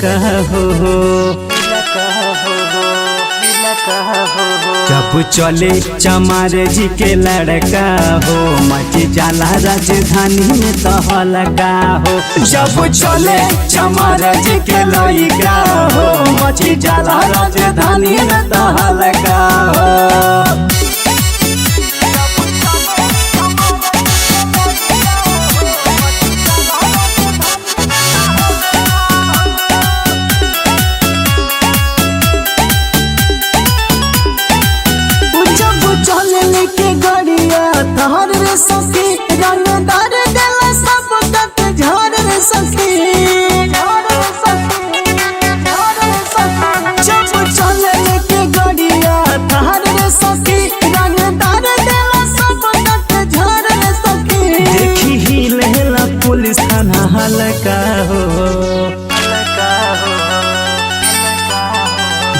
लका हो जब चले चमार जी के लड़का हो मची जाला राजधानी में तहलका हो। जब चले चमार जी के लड़का हो मची जाला राजधानी में तहलका हो। तहर रे सखी रंगदार देला सब तक झर रे सखी जब चले लेके गड़िया तहर रे सखी रंगदार देला सब तक झर रे सखी। देखी ही लहला पुलिस थाना हलका हो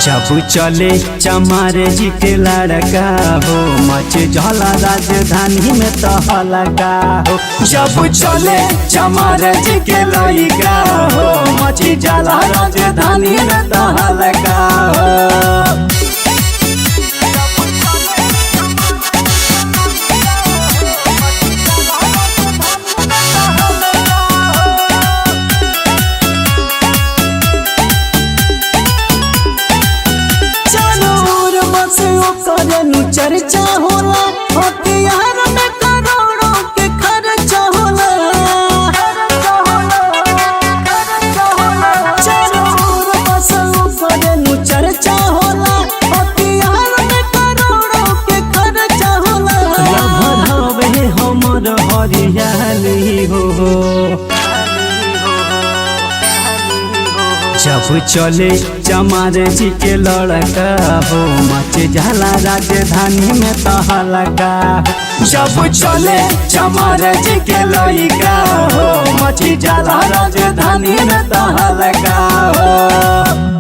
जब चले चमार जी के लड़का हो मच जाला राजधानी में तहलका हो। जब चले चमार जी के लड़का हो मच जाला राजधानी में तहलका हो। चर्चा होला हथियार में करोड़ों के खर्चा होला चर्चा होला हथियार में करोड़ों के खर्चा होला। भरावे हमर हरियाली हो जब चले चमार जी के लड़का हो मच जाला राजधानी में तहलका हो। जब चले चमार जी के लड़का हो मच जाला राजधानी में तहलका हो।